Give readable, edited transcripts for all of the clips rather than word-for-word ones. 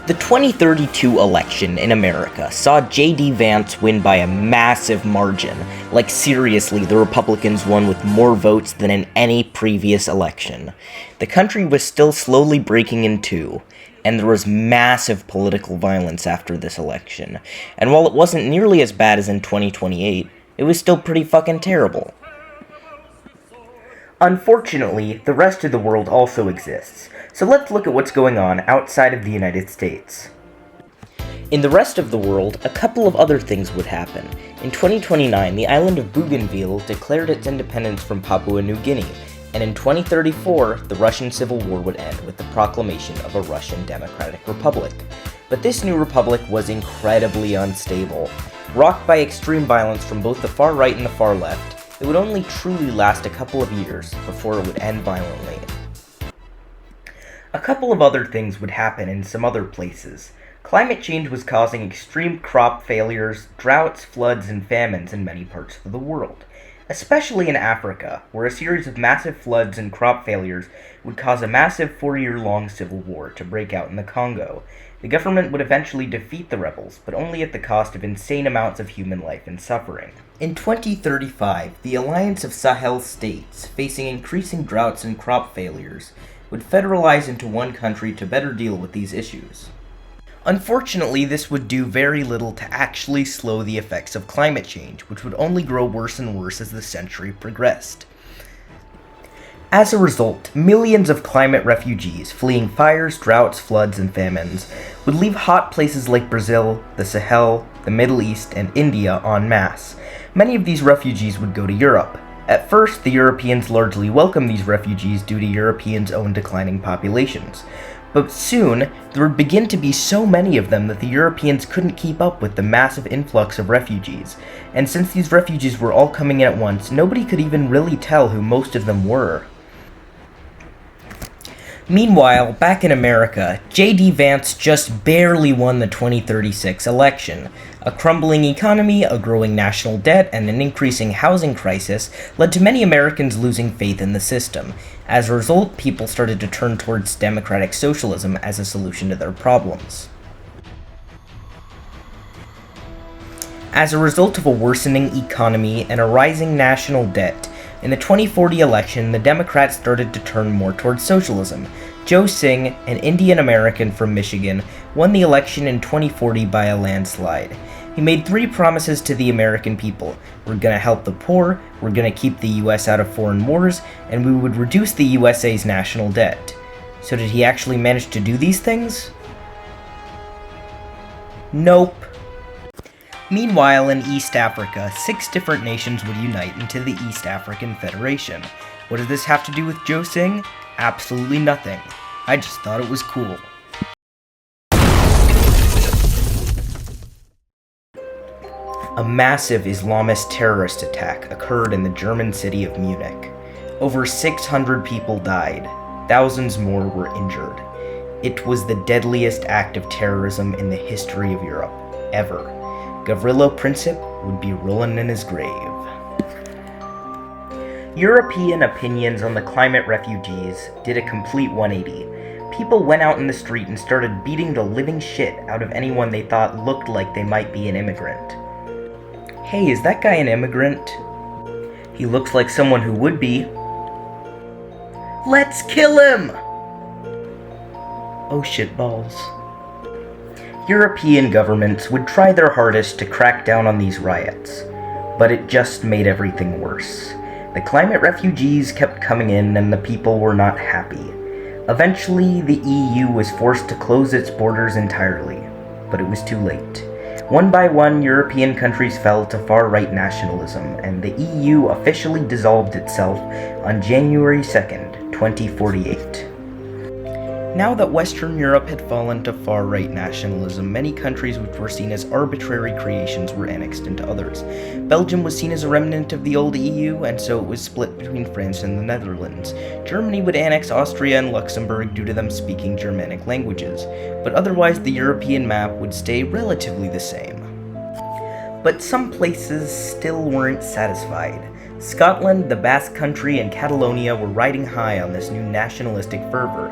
The 2032 election in America saw J.D. Vance win by a massive margin. Like seriously, the Republicans won with more votes than in any previous election. The country was still slowly breaking in two, and there was massive political violence after this election. And while it wasn't nearly as bad as in 2028, it was still pretty fucking terrible. Unfortunately, the rest of the world also exists, so let's look at what's going on outside of the United States. In the rest of the world, a couple of other things would happen. In 2029, the island of Bougainville declared its independence from Papua New Guinea, and in 2034, the Russian Civil War would end with the proclamation of a Russian Democratic Republic. But this new republic was incredibly unstable. Rocked by extreme violence from both the far right and the far left, it would only truly last a couple of years before it would end violently. A couple of other things would happen in some other places. Climate change was causing extreme crop failures, droughts, floods, and famines in many parts of the world, especially in Africa, where a series of massive floods and crop failures would cause a massive 4-year-long civil war to break out in the Congo. The government would eventually defeat the rebels, but only at the cost of insane amounts of human life and suffering. In 2035, the alliance of Sahel states, facing increasing droughts and crop failures, would federalize into one country to better deal with these issues. Unfortunately, this would do very little to actually slow the effects of climate change, which would only grow worse and worse as the century progressed. As a result, millions of climate refugees fleeing fires, droughts, floods, and famines would leave hot places like Brazil, the Sahel, the Middle East, and India en masse. Many of these refugees would go to Europe. At first, the Europeans largely welcomed these refugees due to Europeans' own declining populations. But soon, there would begin to be so many of them that the Europeans couldn't keep up with the massive influx of refugees. And since these refugees were all coming in at once, nobody could even really tell who most of them were. Meanwhile, back in America, J.D. Vance just barely won the 2036 election. A crumbling economy, a growing national debt, and an increasing housing crisis led to many Americans losing faith in the system. As a result, people started to turn towards democratic socialism as a solution to their problems. As a result of a worsening economy and a rising national debt, in the 2040 election, the Democrats started to turn more towards socialism. Joe Singh, an Indian American from Michigan, won the election in 2040 by a landslide. He made 3 promises to the American people. We're gonna help the poor, we're gonna keep the US out of foreign wars, and we would reduce the USA's national debt. So did he actually manage to do these things? Nope. Meanwhile, in East Africa, 6 different nations would unite into the East African Federation. What does this have to do with Joe Singh? Absolutely nothing. I just thought it was cool. A massive Islamist terrorist attack occurred in the German city of Munich. Over 600 people died. Thousands more were injured. It was the deadliest act of terrorism in the history of Europe, ever. Gavrilo Princip would be rolling in his grave. European opinions on the climate refugees did a complete 180. People went out in the street and started beating the living shit out of anyone they thought looked like they might be an immigrant. Hey, is that guy an immigrant? He looks like someone who would be. Let's kill him! Oh shitballs. European governments would try their hardest to crack down on these riots, but it just made everything worse. The climate refugees kept coming in and the people were not happy. Eventually, the EU was forced to close its borders entirely, but it was too late. One by one, European countries fell to far-right nationalism, and the EU officially dissolved itself on January 2nd, 2048. Now that Western Europe had fallen to far-right nationalism, many countries which were seen as arbitrary creations were annexed into others. Belgium was seen as a remnant of the old EU, and so it was split between France and the Netherlands. Germany would annex Austria and Luxembourg due to them speaking Germanic languages, but otherwise the European map would stay relatively the same. But some places still weren't satisfied. Scotland, the Basque Country, and Catalonia were riding high on this new nationalistic fervor,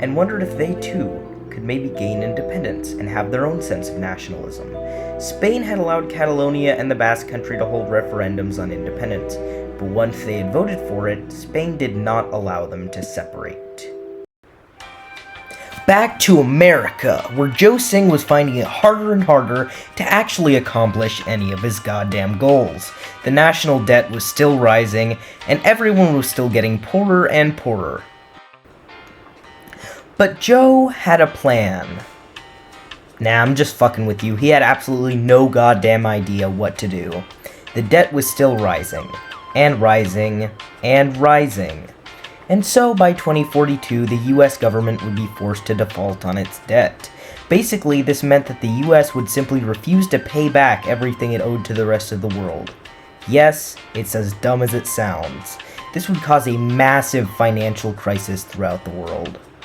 and wondered if they too could maybe gain independence and have their own sense of nationalism. Spain had allowed Catalonia and the Basque Country to hold referendums on independence, but once they had voted for it, Spain did not allow them to separate. Back to America, where Joe Singh was finding it harder and harder to actually accomplish any of his goddamn goals. The national debt was still rising, and everyone was still getting poorer and poorer. But Joe had a plan. Nah, I'm just fucking with you. He had absolutely no goddamn idea what to do. The debt was still rising, and rising, and rising. And so, by 2042, the US government would be forced to default on its debt. Basically, this meant that the US would simply refuse to pay back everything it owed to the rest of the world. Yes, it's as dumb as it sounds. This would cause a massive financial crisis throughout the world.